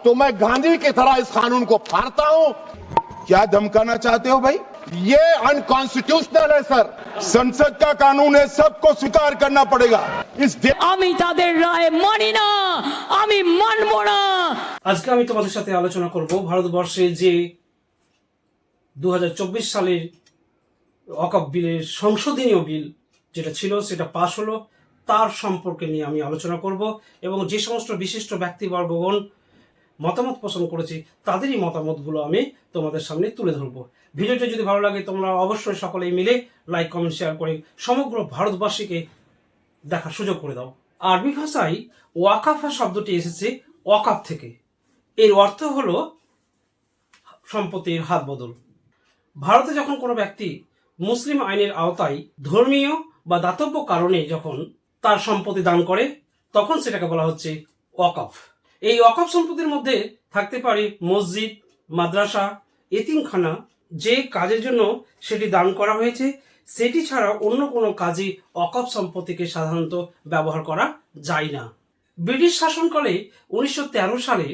तो मैं गांधी की तरह इस कानून को फाड़ता हूं। क्या धमकाना चाहते हो भाई? ये अनकॉन्स्टिट्यूशनल है सर। संसद का कानून है, सबको स्वीकार करना पड़ेगा। इस আমি তাদের রায় মানি না, আমি মানব না। আজকে আমি তোমাদের সাথে আলোচনা করব ভারতবর্ষে যে 2024 সালের ওয়াকফ বিলের সংশোধনীয় বিল যেটা ছিল সেটা পাশ হলো, তার সম্পর্কে নিয়ে আমি আলোচনা করব এবং যে সমস্ত বিশিষ্ট ব্যক্তিবর্গগণ মতামত পোষণ করেছে তাদেরই মতামতগুলো আমি তোমাদের সামনে তুলে ধরবো। ভিডিওটা যদি ভালো লাগে তোমরা অবশ্যই সকলেই মিলে লাইক কমেন্ট শেয়ার করে সমগ্র ভারতবাসীকে দেখার সুযোগ করে দাও। আরবি ভাষায় ওয়াকাফা শব্দটি এসেছে ওয়াকাফ থেকে। এর অর্থ হলো সম্পত্তির হাত বদল। ভারতে যখন কোনো ব্যক্তি মুসলিম আইনের আওতায় ধর্মীয় বা দাতব্য কারণে যখন তার সম্পত্তি দান করে তখন সেটাকে বলা হচ্ছে ওয়াকফ। এই ওয়াকফ সম্পত্তির মধ্যে থাকতে পারে মসজিদ, মাদ্রাসা, এতিমখানা। যে কাজের জন্য সেটি দান করা হয়েছে সেটি ছাড়া অন্য কোনো কাজে ওয়াকফ সম্পত্তিকে সাধারণত ব্যবহার করা যায় না। ব্রিটিশ শাসনকালে 1913 সালে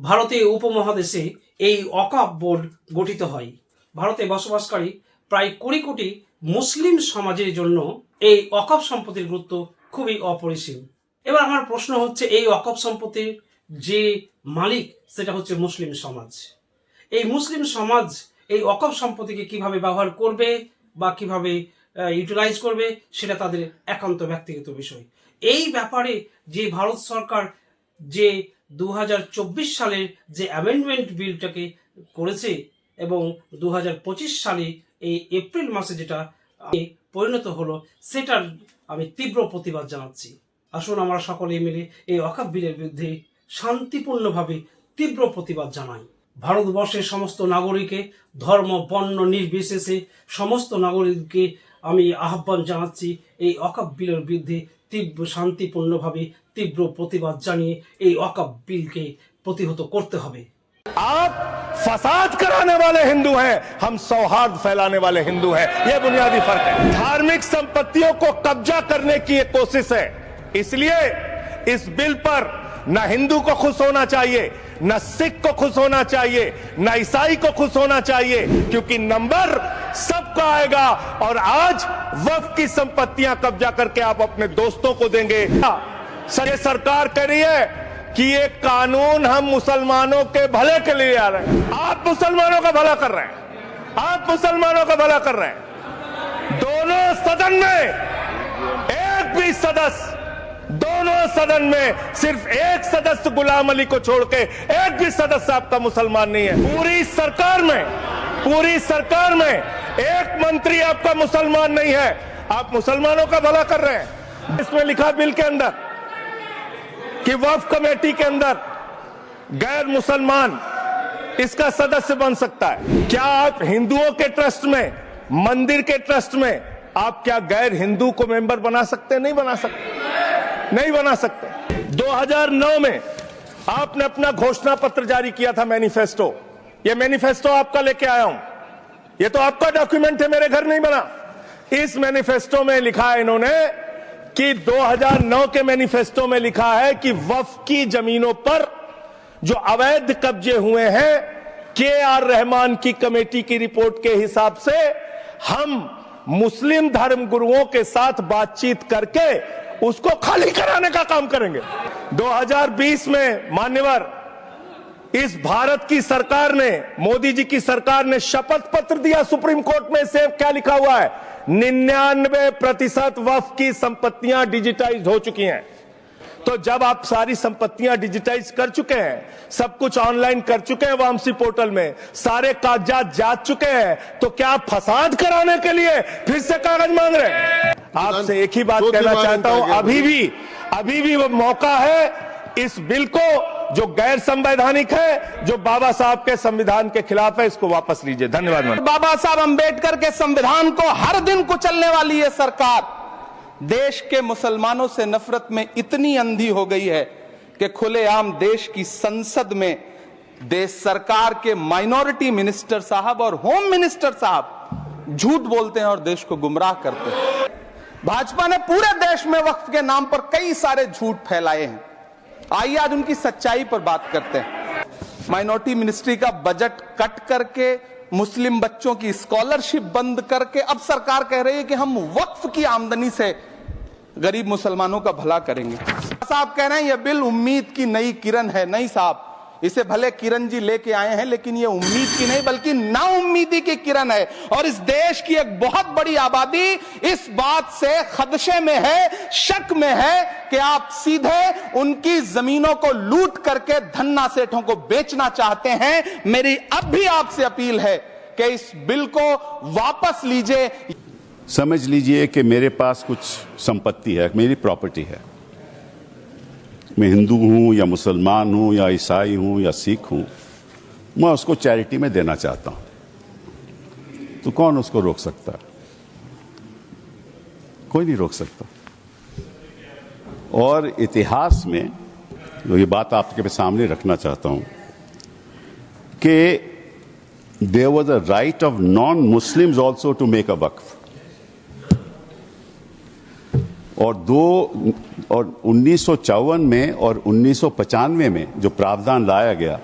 ভারতীয় উপমহাদেশে এই ওয়াকফ বোর্ড গঠিত হয়। ভারতে বসবাসকারী প্রায় 20 কোটি মুসলিম সমাজের জন্য এই ওয়াকফ সম্পত্তির গুরুত্ব খুবই অপরিসীম। এবার আমার প্রশ্ন হচ্ছে, এই ওয়াকফ সম্পত্তির যে মালিক সেটা হচ্ছে মুসলিম সমাজ। এই মুসলিম সমাজ এই ওয়াকফ সম্পত্তিকে কিভাবে ব্যবহার করবে বা কিভাবে ইউটিলাইজ করবে সেটা তাদের একান্ত ব্যক্তিগত বিষয়। এই ব্যাপারে যে ভারত সরকার যে 2024 সালের যে অ্যামেন্ডমেন্ট বিলটাকে করেছে এবং 2025 সালে এই এপ্রিল মাসে যেটা পরিণত হলো সেটার আমি তীব্র প্রতিবাদ জানাচ্ছি। আসুন আমরা সকলে মিলে এই ওয়াকফ বিলের বিরুদ্ধে শান্তিপূর্ণভাবে তীব্র প্রতিবাদ জানাই। ভারতবর্ষের সমস্ত নাগরিককে ধর্ম বর্ণ নির্বিশেষে সমস্ত নাগরিককে আমি আহ্বান জানাচ্ছি এই ওয়াকফ বিলের বিরুদ্ধে তীব্র শান্তিপূর্ণভাবে তীব্র প্রতিবাদ জানিয়ে এই ওয়াকফ বিলকে প্রতিহত করতে হবে। आप फसाद कराने वाले हिंदू हैं, हम सौहार्द फैलाने वाले हिंदू हैं। यह बुनियादी फर्क है। धार्मिक संपत्तियों को कब्जा करने की एक कोशिश है। इसलिए इस बिल पर न हिंदू को खुश होना चाहिए, न सिख को खुश होना चाहिए, न ईसाई को खुश होना चाहिए, क्योंकि नंबर सबका आएगा। और आज वक्फ की संपत्तियां कब्जा करके आप अपने दोस्तों को देंगे। ये सरकार कह रही है कि ये कानून हम मुसलमानों के भले के लिए आ रहे हैं। आप मुसलमानों का भला कर रहे हैं, आप मुसलमानों का भला कर रहे हैं। दोनों सदन में एक भी सदस्य, दोनों सदन में सिर्फ एक सदस्य गुलाम अली को छोड़ के एक भी सदस्य आपका मुसलमान नहीं है। पूरी सरकार में एक मंत्री आपका मुसलमान नहीं है। आप मुसलमानों का भला कर रहे हैं। इसमें लिखा बिल के अंदर कि वक्फ कमेटी के अंदर गैर मुसलमान इसका सदस्य बन सकता है। क्या आप हिंदुओं के ट्रस्ट में, मंदिर के ट्रस्ट में आप क्या गैर हिंदू को मेंबर बना सकते हैं? नहीं बना सकते, नहीं बना सकते। 2009 में आपने अपना घोषणा पत्र जारी किया था, मैनिफेस्टो। ये मैनिफेस्टो आपका लेके आया हूं, ये तो आपका डॉक्यूमेंट है, मेरे घर नहीं बना। इस मैनिफेस्टो में लिखा है इन्होंने कि 2009 के मैनिफेस्टो में लिखा है कि वक्फ की जमीनों पर जो अवैध कब्जे हुए हैं, KR रहमान की कमेटी की रिपोर्ट के हिसाब से हम मुस्लिम धर्म गुरुओं के साथ बातचीत करके उसको खाली कराने का काम करेंगे। 2020 में मान्यवर इस भारत की सरकार ने, मोदी जी की सरकार ने शपथ पत्र दिया सुप्रीम कोर्ट में। से क्या लिखा हुआ है? 99% वक्फ की संपत्तियां डिजिटाइज हो चुकी हैं। तो जब आप सारी संपत्तियां डिजिटाइज कर चुके हैं, सब कुछ ऑनलाइन कर चुके हैं वामसी पोर्टल में, सारे कागजात जा चुके हैं, तो क्या आप फसाद कराने के लिए फिर से कागज मांग रहे हैं? आपसे एक ही बात कहना चाहता हूं, अभी भी वो मौका है इस बिल को, जो गैर संवैधानिक है, जो बाबा साहब के संविधान के खिलाफ है, इसको वापस लीजिए। धन्यवाद। बाबा साहब अंबेडकर के संविधान को हर दिन कुचलने वाली ये सरकार देश के मुसलमानों से नफरत में इतनी अंधी हो गई है कि खुलेआम देश की संसद में देश सरकार के माइनॉरिटी मिनिस्टर साहब और होम मिनिस्टर साहब झूठ बोलते हैं और देश को गुमराह करते हैं। भाजपा ने पूरे देश में वक्फ के नाम पर कई सारे झूठ फैलाए हैं। आइए आज उनकी सच्चाई पर बात करते हैं। माइनॉरिटी मिनिस्ट्री का बजट कट करके, मुस्लिम बच्चों की स्कॉलरशिप बंद करके अब सरकार कह रही है कि हम वक्फ की आमदनी से गरीब मुसलमानों का भला करेंगे। साहब कह रहे हैं यह बिल उम्मीद की नई किरण है। नहीं साहब, इसे भले किरण जी लेके आए हैं, लेकिन ये उम्मीद की नहीं बल्कि नाउम्मीदी की किरण है। और इस देश की एक बहुत बड़ी आबादी इस बात से खदशे में है, शक में है कि आप सीधे उनकी जमीनों को लूट करके धन्ना सेठों को बेचना चाहते हैं। मेरी अब भी आपसे अपील है कि इस बिल को वापस लीजिए। समझ लीजिए कि मेरे पास कुछ संपत्ति है, मेरी प्रॉपर्टी है। मैं हिंदू हूं या मुसलमान हूं या ईसाई हूं या सिख हूं, मैं उसको चैरिटी में देना चाहता हूं, तो कौन उसको रोक सकता है? कोई नहीं रोक सकता। और इतिहास में तो ये बात आपके सामने रखना चाहता हूं कि there was a right of non Muslims also to make a Waqf. और 1954 में और 1995 में जो प्रावधान लाया गया,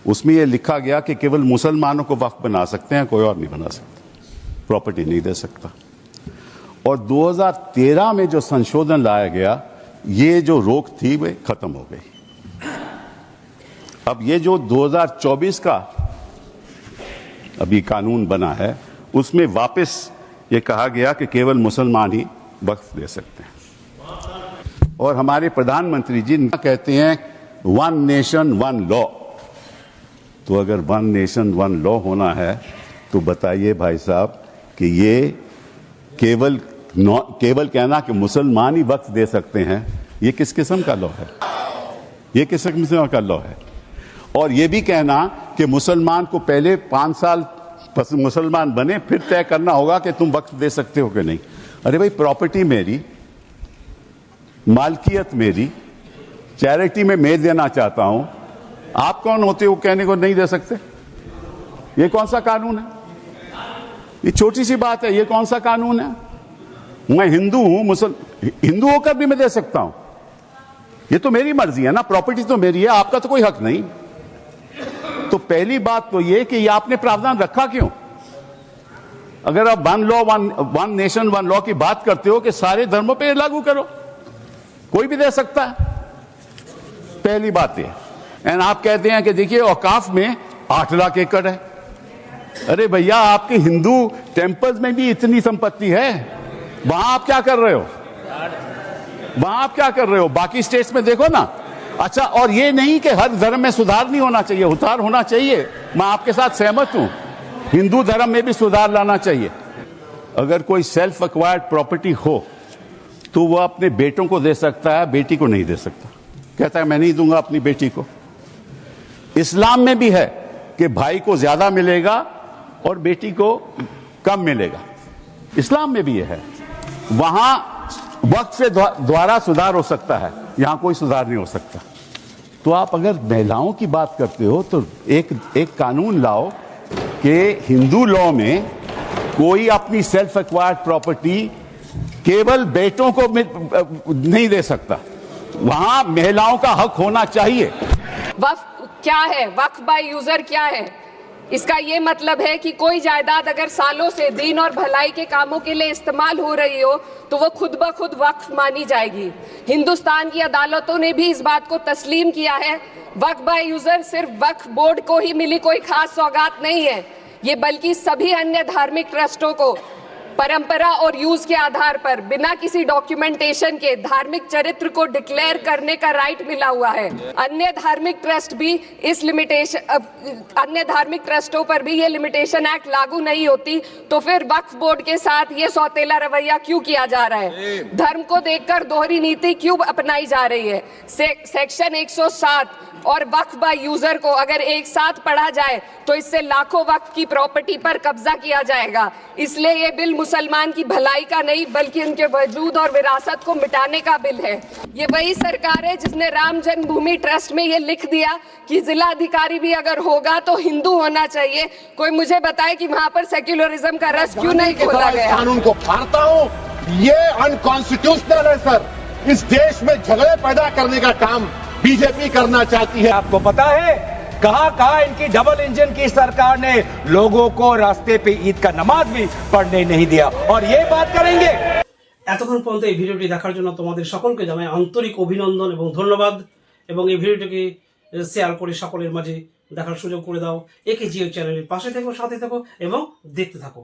उसमें यह लिखा गया कि केवल मुसलमानों को वक्फ बना सकते हैं, कोई और नहीं बना सकता, प्रॉपर्टी नहीं दे सकता। और 2013 में जो संशोधन लाया गया, ये जो रोक थी वह खत्म हो गई। अब ये जो 2024 का अभी कानून बना है, उसमें वापस ये कहा गया कि केवल मुसलमान ही वक्फ दे सकते हैं। और हमारे प्रधानमंत्री जी कहते हैं वन नेशन वन लॉ। तो अगर वन नेशन वन लॉ होना है तो बताइए भाई साहब कि ये केवल कहना कि मुसलमान ही वक्फ दे सकते हैं, ये किस किस्म का लॉ है? ये किस किस्म का लॉ है? और ये भी कहना कि मुसलमान को पहले 5 साल मुसलमान बने फिर तय करना होगा कि तुम वक्फ दे सकते हो कि नहीं। अरे भाई, प्रॉपर्टी मेरी, मालकियत मेरी, चैरिटी में मैं देना चाहता हूं, आप कौन होते हो कहने को नहीं दे सकते? ये कौन सा कानून है? ये छोटी सी बात है, ये कौन सा कानून है? मैं हिंदू हूं, हिंदू होकर भी मैं दे सकता हूं। ये तो मेरी मर्जी है ना, प्रॉपर्टी तो मेरी है, आपका तो कोई हक नहीं। तो पहली बात तो ये कि ये आपने प्रावधान रखा क्यों? अगर आप वन नेशन वन लॉ की बात करते हो कि सारे धर्मों पे लागू करो, कोई भी दे सकता है, पहली बात ये। एंड आप कहते हैं कि देखिए औकाफ में 8 लाख एकड़ है। अरे भैया, आपके हिंदू टेम्पल्स में भी इतनी संपत्ति है, वहां आप क्या कर रहे हो? वहां आप क्या कर रहे हो? बाकी स्टेट्स में देखो ना। अच्छा, और ये नहीं कि हर धर्म में सुधार नहीं होना चाहिए, सुधार होना चाहिए, मैं आपके साथ सहमत हूं। हिंदू धर्म में भी सुधार लाना चाहिए। अगर कोई सेल्फ एक्वायर्ड प्रॉपर्टी हो तो वह अपने बेटों को दे सकता है, बेटी को नहीं दे सकता। कहता है मैं नहीं दूंगा अपनी बेटी को। इस्लाम में भी है कि भाई को ज्यादा मिलेगा और बेटी को कम मिलेगा, इस्लाम में भी यह है। वहां वक्त से द्वारा सुधार हो सकता है, यहां कोई सुधार नहीं हो सकता। तो आप अगर महिलाओं की बात करते हो तो एक कानून लाओ कि हिंदू लॉ में कोई अपनी सेल्फ एक्वायर्ड प्रॉपर्टी केवल बेटों को नहीं दे सकता, वहां महिलाओं का हक होना चाहिए। वक्फ क्या है? वक्फ बाय यूजर क्या है? इसका ये मतलब है कि कोई जायदाद अगर सालों से दीन और भलाई के कामों के लिए इस्तेमाल हो रही हो तो वो खुद ब खुद वक्फ मानी जाएगी। हिंदुस्तान की अदालतों ने भी इस बात को तस्लीम किया है। वक्फ बाय यूजर सिर्फ वक्फ बोर्ड को ही मिली कोई खास सौगात नहीं है, ये बल्कि सभी अन्य धार्मिक ट्रस्टों को परंपरा और यूज के आधार पर बिना किसी डॉक्यूमेंटेशन के धार्मिक चरित्र को डिक्लेयर करने का राइट मिला हुआ है। अन्य धार्मिक ट्रस्टों पर भी ये लिमिटेशन एक्ट लागू नहीं होती, तो फिर वक्फ बोर्ड के साथ ये सौतेला रवैया क्यों किया जा रहा है? धर्म को देखकर दोहरी नीति क्यों अपनाई जा रही है? सेक्शन 107 और वक्फ बाय यूजर को अगर एक साथ पढ़ा जाए तो इससे लाखों वक्फ की प्रॉपर्टी पर कब्जा किया जाएगा। इसलिए ये बिल मुसलमान की भलाई का नहीं बल्कि उनके वजूद और विरासत को मिटाने का बिल है। ये वही सरकार है जिसने राम जन्मभूमि ट्रस्ट में ये लिख दिया कि जिला अधिकारी भी अगर होगा तो हिंदू होना चाहिए। कोई मुझे बताए कि वहां पर सेक्युलरिज्म का रस क्यों नहीं खोला गया? कानून को फाड़ता हूं, ये अनकॉन्स्टिट्यूशनल है सर। इस देश में झगड़े पैदा करने का काम बीजेपी करना चाहती है। आपको पता है कहां इनकी डबल इंजन की सरकार ने लोगों को रास्ते पे ईद का नमाज भी पढ़ने नहीं दिया, और ये बात करेंगे। এতক্ষণ পর্যন্ত এই ভিডিওটি দেখার জন্য তোমাদের সকলকে জানাই আন্তরিক অভিনন্দন এবং ধন্যবাদ, এবং এই ভিডিওটিকে শেয়ার করে সকলের মাঝে দেখার সুযোগ করে দাও। একে জিও চ্যানেলের পাশে থেকো, সাথে থেকো এবং দেখতে থাকো।